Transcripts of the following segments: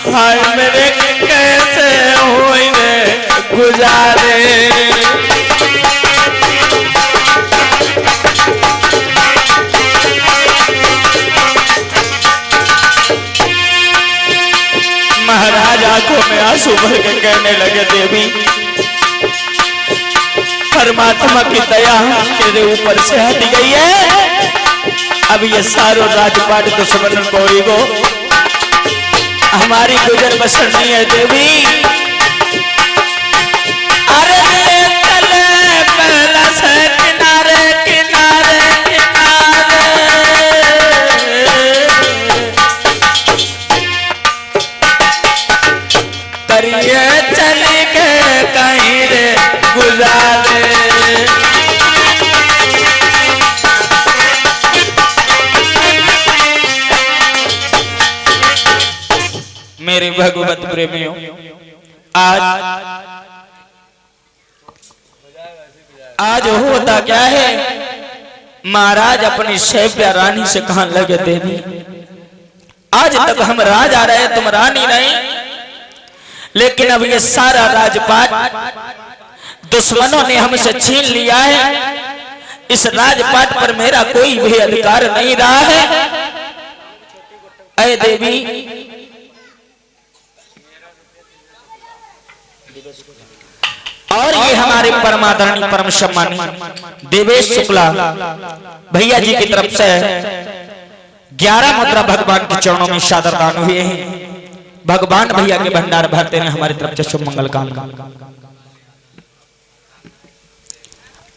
हाय मेरे कैसे होई रे गुजारे महाराज आंखों में आंसू भर के कहने लगे देवी परमात्मा की दया तेरे ऊपर से हट गई है। अब ये सारो राजपाट दुश्मन को हमारी गुजर बसर नहीं है देवी। अरे चले पहला से किनारे किनारे किनारे करिए चले के कहीं रे गुजारे। मेरे भगवत प्रेमियों आज होता क्या है, महाराज अपनी शैव्या रानी से कहने लगे देवी आज तक हम राज आ रहे तुम रानी नहीं, लेकिन अब ये सारा राजपाट दुश्मनों ने हमसे छीन लिया है। इस राजपाट पर मेरा कोई भी अधिकार नहीं रहा है। अय देवी और ये हमारे परमादरणीय परम सम्मानी देवेश शुक्ला भैया जी की तरफ से 11 मुद्रा भगवान के चरणों में सादर दान हुए हैं। भगवान भैया के भंडार भरते हैं हमारी तरफ से शुभ मंगल कामना।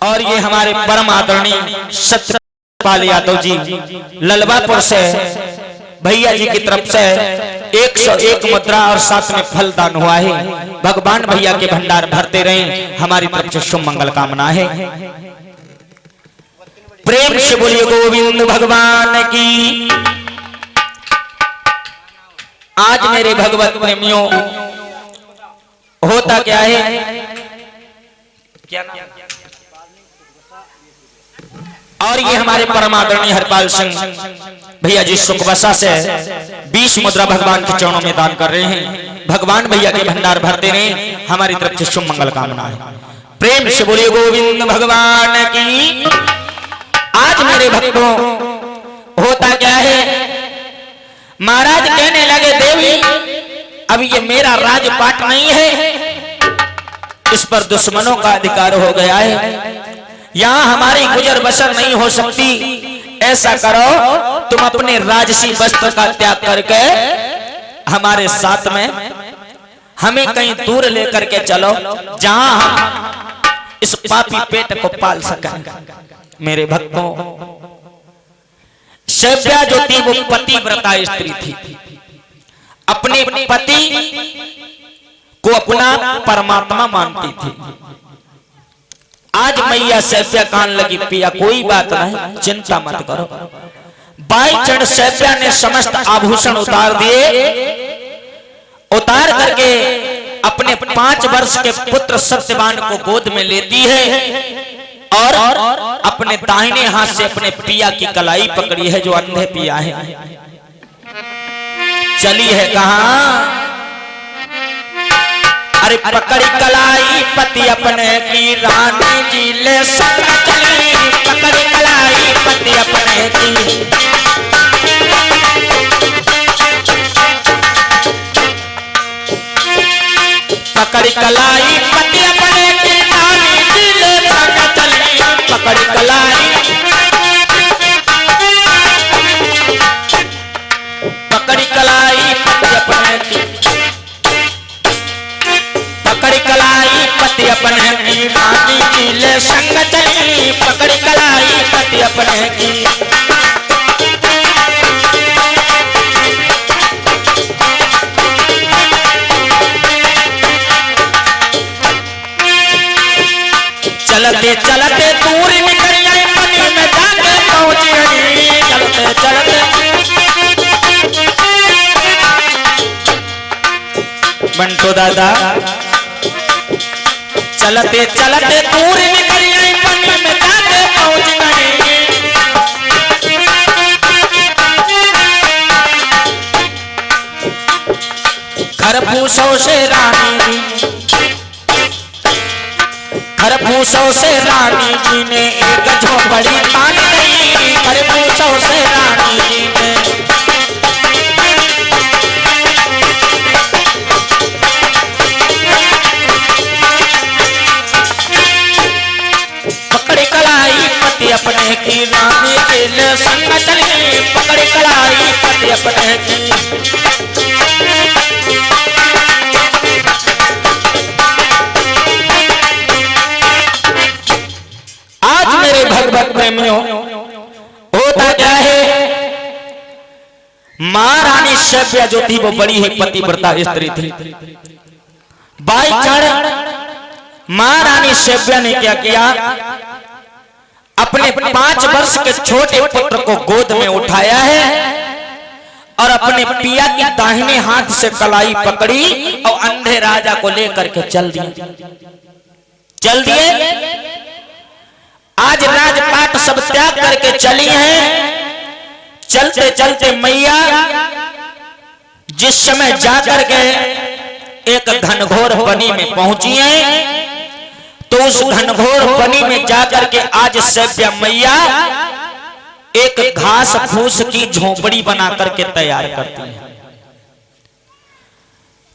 और ये हमारे परम आदरणीय सत्यपाल यादव जी ललवापुर से भैया जी की तरफ से 101 मुद्रा और साथ में फल दान हुआ है। भगवान भैया के भंडार भरते रहे हमारी तरफ से शुभ मंगल कामना है। प्रेम से बोलिए गोविंद भगवान की। आज मेरे भगवत प्रेमियों होता क्या है, क्या और ये हमारे परमादरणीय हरपाल सिंह भैया जी सुखबसा से 20 मुद्रा भगवान के चरणों में दान कर रहे हैं। भगवान भैया के भंडार भरते रहे हमारी तरफ से शुभ मंगल कामना है। प्रेम से बोलिए गोविंद भगवान की। आज मेरे भक्तों होता क्या है, महाराज कहने लगे देवी अब ये मेरा राजपाट नहीं है, इस पर दुश्मनों का अधिकार हो गया है, यहाँ हमारी गुजर बसर नहीं हो सकती। ऐसा करो तुम अपने राजसी वस्त्र का त्याग करके हमारे साथ में हमें कहीं दूर लेकर के चलो जहां हम इस पापी पेट को पाल सकें। मेरे भक्तों शैव्या जो थी वो पतिव्रता स्त्री थी, अपने पति को अपना परमात्मा मानती थी। आज मैया शैव्या कहने लगी पिया कोई बात नहीं चिंता मत करो। बाई चढ़ शैव्या ने समस्त आभूषण उतार दिए, उतार करके अपने 5 वर्ष के पुत्र सत्यवान को गोद में लेती है और अपने दाहिने हाथ से अपने पिया की कलाई पकड़ी है जो अंधे पिया है। चली है कहां, अरे पकड़ी कलाई पति अपने की रानी जी ले संग चली, पकड़ी कलाई पति अपने की, पकड़ी कलाई पति अपने की रानी जी ले संग चली, पकड़ी कलाई, पकड़ी कलाई पति अपने की, पकड़ी कलाई पति अपने की रानी जी ले संग चली, पकड़ी कलाई पति अपने की। चलते चलते दूर निकल गई पनी में जाके पहुंच गई। चलते चलते बंटू दादा चलते चलते दूर निकल गई पनी में जाके पहुंच गई। खरबूसों से रानी खरबूसों से रानी जी ने एक झोपड़ी तान ली। खरबूसों से रानी जी ने पकड़ कलाई पति अपने की रानी के संग चली। पकड़ कलाई पति अपने की भगवत प्रेमियों होता क्या है, मां रानी शैव्या जो थी वो बड़ी ही पतिव्रता स्त्री थी। बाई चढ़ मां रानी शैव्या ने क्या किया, अपने 5 वर्ष के छोटे पुत्र को गोद में उठाया है और अपने पिया की दाहिने हाथ से कलाई पकड़ी और अंधे राजा को लेकर के चल दिए। आज राजपाट सब त्याग करके चली हैं। चलते चलते मैया जिस समय जाकर के एक घनघोर बनी में पहुंची हैं, तो उस घनघोर बनी में जाकर के आज शैव्या मैया एक घास फूस की झोपड़ी बना करके तैयार करती है।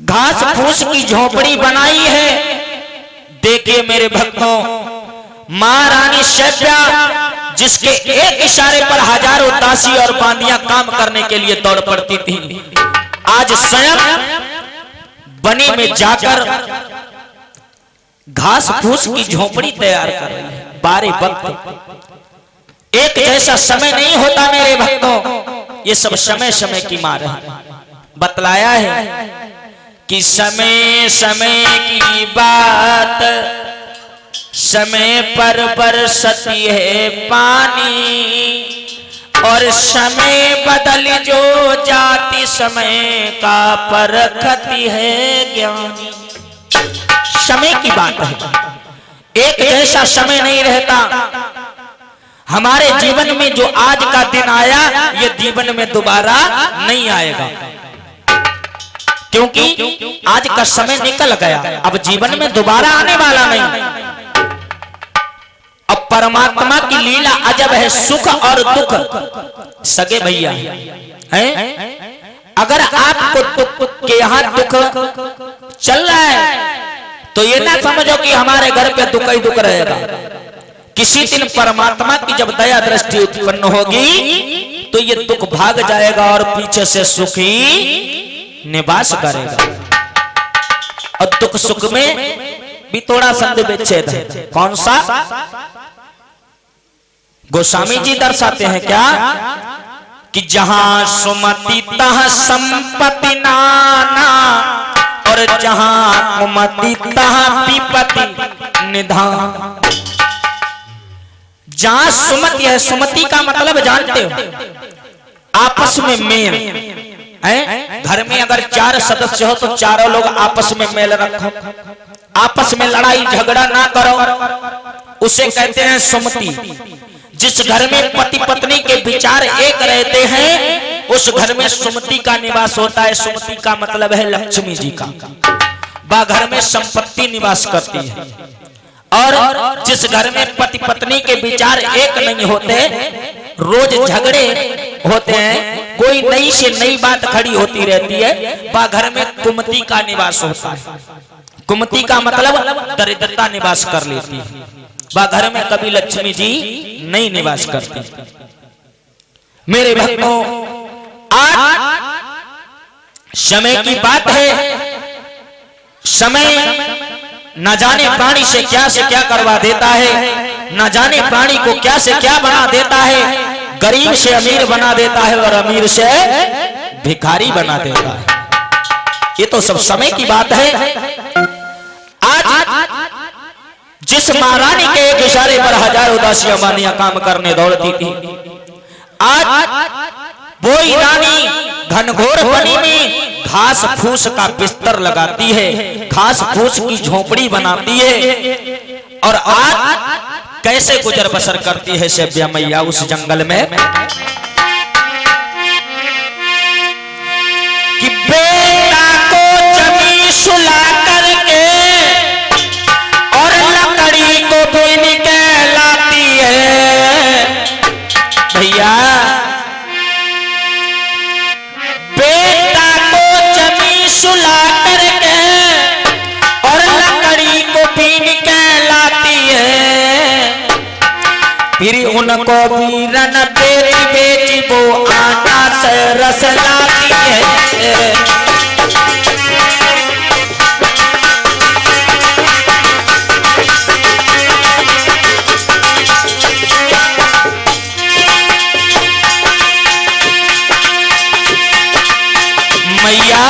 घास फूस की झोपड़ी बनाई है। देखिए मेरे भक्तों, मां रानी शैव्या जिसके एक इशारे पर हजारों दासी और बांदियां काम करने के लिए दौड़ पड़ती थी, आज स्वयं बनी में जाकर घास फूस की झोपड़ी तैयार कर रही है। बारे वक्त एक जैसा समय नहीं होता मेरे भक्तों, ये सब समय समय की मार है। बतलाया है कि समय समय की बात समय पर बरसती है पानी, और समय बदल जो जाति समय का परखती है ज्ञानी। समय की बात है, एक जैसा समय नहीं रहता। हमारे जीवन में जो आज का दिन आया, ये जीवन में दोबारा नहीं आएगा, क्योंकि आज का समय निकल गया, अब जीवन में दोबारा आने वाला नहीं। अब परमात्मा की लीला अजब है, सुख और दुख सगे भैया हैं। अगर आपको दुख के यहाँ दुख चल रहा है तो ये ना समझो कि हमारे घर पे दुख ही दुख रहेगा। किसी दिन परमात्मा की जब दया दृष्टि उत्पन्न होगी तो ये दुख भाग जाएगा और पीछे से सुखी निवास करेगा। और दुख सुख में भी थोड़ा संधि विच्छेद है। कौन सा? गोस्वामी जी दर्शाते हैं क्या कि जहां सुमति तह संपत्ति नाना, और जहां कुमति तह विपत्ति निधान। जहां सुमति है, सुमति का मतलब जानते हो आपस में मेल है। घर में अगर 4 सदस्य हो तो चारों लोग आपस में मेल रखो, आपस में लड़ाई झगड़ा ना करो, उसे कहते हैं सुमति। जिस घर में पति पत्नी के विचार एक रहते हैं उस घर में सुमति का निवास होता है। सुमति का मतलब है लक्ष्मी जी का, वह घर में संपत्ति निवास करती है। और जिस घर में पति पत्नी के विचार एक नहीं होते, रोज झगड़े होते हैं, कोई नई से नई बात खड़ी होती रहती है, वह घर में कुमति का निवास होता है। कुमति का मतलब दरिद्रता निवास कर लेती है, वह घर में कभी लक्ष्मी जी नहीं निवास करती। मेरे भक्तों, आज समय की बात है। समय न जाने प्राणी से क्या करवा देता है, न जाने प्राणी को क्या से क्या बना देता है। गरीब से अमीर बना देता है और अमीर से भिखारी बना देता है। ये तो सब समय की बात है। आज जिस महारानी के एक इशारे पर हजारों दासियां मानियां काम करने दौड़ती थी, आज वही रानी घनघोर बनी में घास फूस का बिस्तर लगाती है, घास फूस की झोपड़ी बनाती है और आज कैसे गुजर बसर करती है सेव्या मैया उस जंगल में कि बेटा को जमी सुला करके और लकड़ी को बीन के लाती है। भैया बेटा को जमी सुला करके और लकड़ी को बीन के लाती है, फिर उनको बीरन बेच बेच वो आटा से रस लाती है। मैया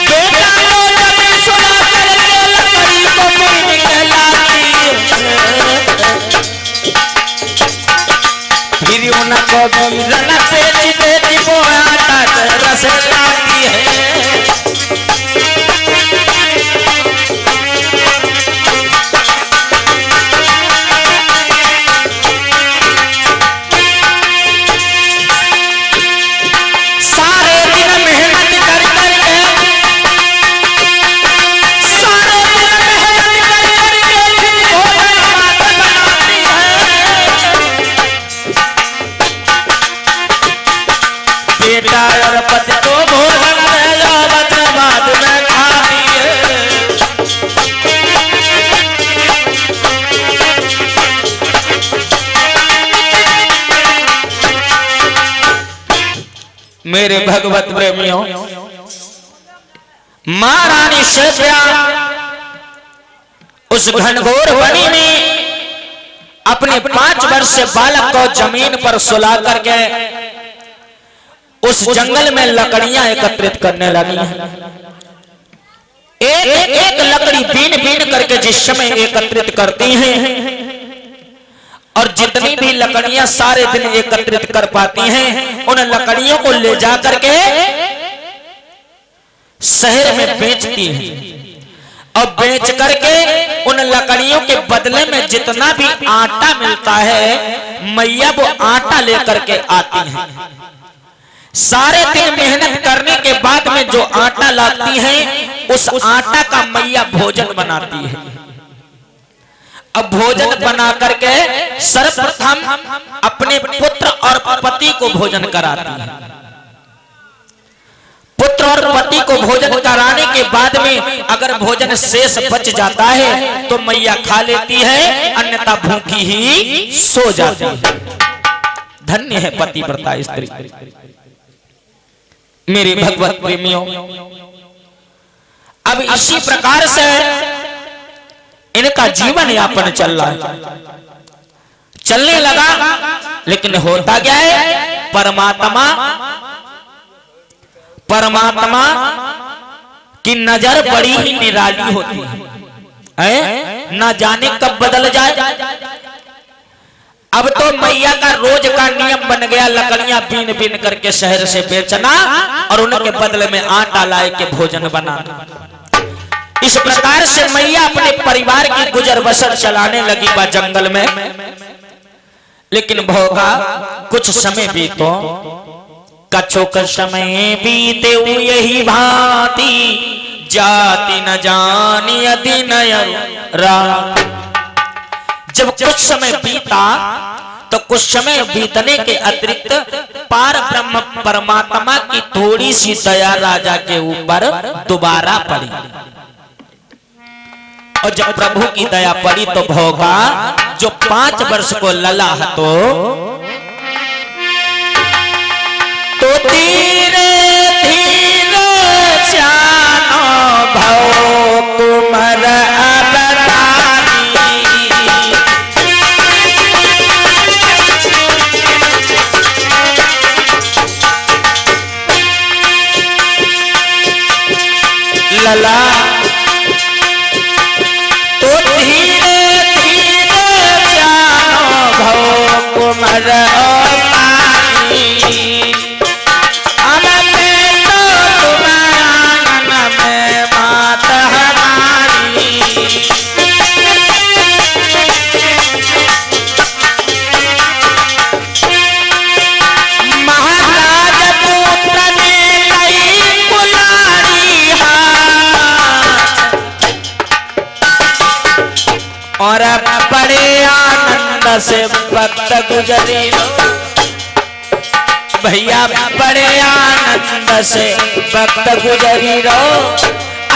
बेटा को जमी सुला करके लकड़ी को बीन के लाती है, फिर उनको बीरन बेच बेच वो आटा से रस लाती है। बेटा और पति को भोजन भेजो बाद में खाती है। मेरे भगवत प्रेमियों, महारानी सेव्या उस घनघोर वनी में अपने 5 वर्ष से बालक को जमीन पर सुला करके उस जंगल में लकड़ियां एकत्रित करने लगी हैं। एक लकड़ी बीन बीन करके जिस समय एकत्रित करती हैं और जितनी भी लकड़ियां सारे दिन एकत्रित कर पाती हैं, उन लकड़ियों को ले जा करके शहर में बेचती हैं और बेच करके उन लकड़ियों के बदले में जितना भी आटा मिलता है, मैया वो आटा लेकर के आती हैं। सारे दिन मेहनत करने के बाद में जो आटा लाती हैं, उस आटा का मैया भोजन बनाती है। अब भोजन बना करके सर्वप्रथम अपने पुत्र और पति को भोजन कराती है। पुत्र और पति को भोजन कराने के बाद में अगर भोजन शेष बच जाता है तो मैया खा लेती है, अन्यथा भूखी ही सो जाती है। धन्य है पतिव्रता स्त्री। मेरे भगवत प्रेमियों, अब इसी प्रकार से इनका जीवन यापन चल रहा है, चलने लगा। लेकिन होता क्या है, परमात्मा की नजर बड़ी ही निराली होती है, ना जाने कब बदल जाए। अब तो मैया का रोज का नियम बन गया लकड़ियां बीन बीन करके शहर से बेचना और उनके बदले में आटा लाए के भोजन बनाना। इस प्रकार से मैया अपने परिवार की गुजर बसर चलाने लगी बा जंगल में। लेकिन भोगा कुछ समय बीतो, कछुक समय बीते यही भांति, जाति न जानी अधीन रात। जब कुछ समय बीता तो कुछ समय बीतने के अतिरिक्त पार ब्रह्म परमात्मा की थोड़ी सी दया राजा के ऊपर दोबारा पड़ी। और जब प्रभु की दया पड़ी तो भोगा जो 5 वर्ष को लला तो धीरे धीरे जानो भव कुमर लला नर और पानी, अब मैं तो तुम्हारा आंगन में मात हमारी। महाराज पुत्र ने लई कुल्हाड़ी हाथ, और बड़े आनंद से वक्त गुजरी भैया, बड़े आनंद से वक्त गुजरी रो।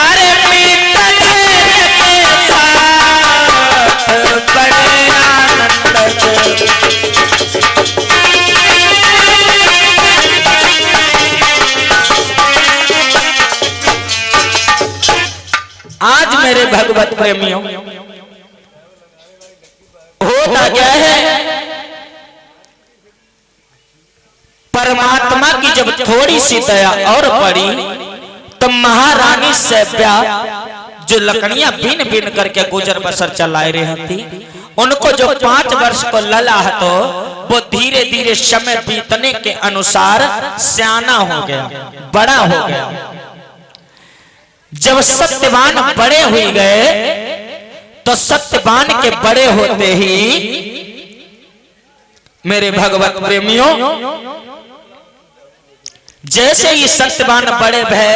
अरे मित्र के साथ बड़े आनंद से, आज मेरे भगवत प्रेमियों होता क्या है, परमात्मा की जब थोड़ी सी दया और पड़ी तो महारानी सैब्या जो लकड़ियां बीन बीन करके गुजर बसर चलाए रही थी, उनको जो 5 वर्ष को लला है तो वो धीरे धीरे समय बीतने के अनुसार सियाना हो गया, बड़ा हो गया। जब सत्यवान बड़े हुए गए तो सत्यवान के बड़े होते ही मेरे भगवत प्रेमियों, जैसे ही सत्यवान बड़े भय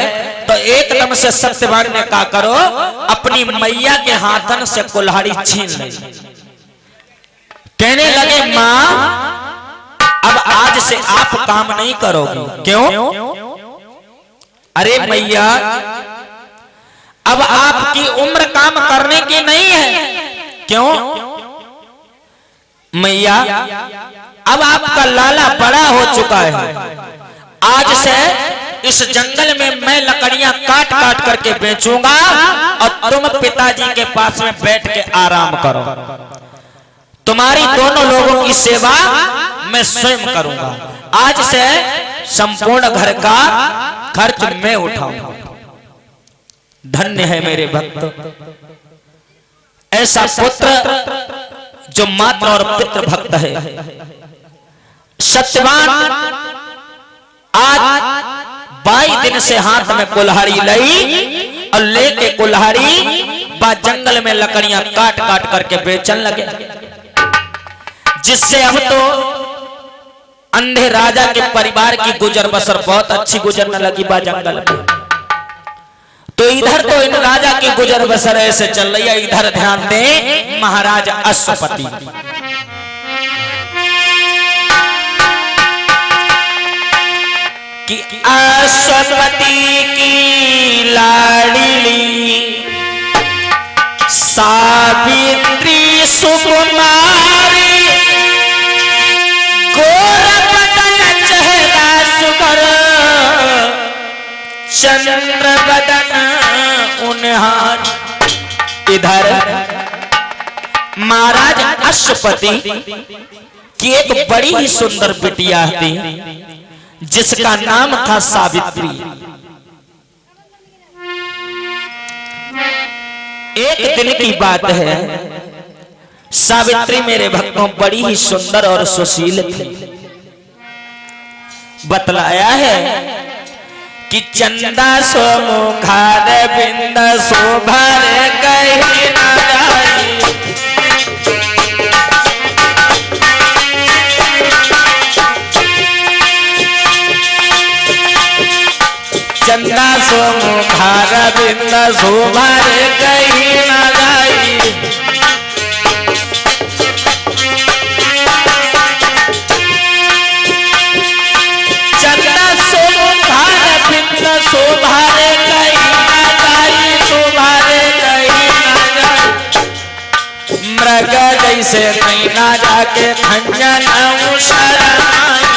तो एकदम से सत्यवान ने कहा करो अपनी मैया के हाथन से कुल्हाड़ी छीन ले। कहने लगे मां अब आज से आप काम नहीं करोगे। क्यों? अरे मैया अब आपकी उम्र काम करने की नहीं है। क्यों? मैया अब आपका लाला बड़ा हो चुका है, आज से इस जंगल में मैं लकड़ियां काट काट करके बेचूंगा और तुम पिताजी के पास में बैठ के आराम करो। तुम्हारी दोनों लोगों की सेवा मैं स्वयं करूंगा। आज से संपूर्ण घर का खर्च मैं उठाऊंगा। धन्य है मेरे भक्त, ऐसा पुत्र जो मात्र और पितृ भक्त है। सत्यवान आज 22 दिन से हाथ में कुल्हाड़ी लाई और लेके कुल्हाड़ी जंगल में लकड़ियां काट काट करके बेचन लगे, जिससे अब तो अंधे राजा के परिवार की गुजर बसर बहुत अच्छी गुजरने लगी बा जंगल में। तो इधर तो इन राजा की गुजर बसर ऐसे चल रही है, इधर ध्यान दें महाराज अश्वपति कि अश्वपति की लाडली सावित्री सुकुमारी, गोर बदन चेहरा सुगर चंद्र बदन उन्हार। इधर महाराज अश्वपति की एक बड़ी ही सुंदर बिटिया थी जिसका नाम था सावित्री। एक दिन की बात है, सावित्री मेरे भक्तों बड़ी ही सुंदर और सुशील थी। बतलाया है कि चंदा सो मुखार बिंद शोभर कहीं न जाई, चंदा सो मुखार बिंद शोभर कहीं न जाई। चंदा सो मुखार बिंद शोभारे कहीं न जाई, शोभारे कहीं न जाई। मृग जैसे कहीं न जाके खंजन शरणाई,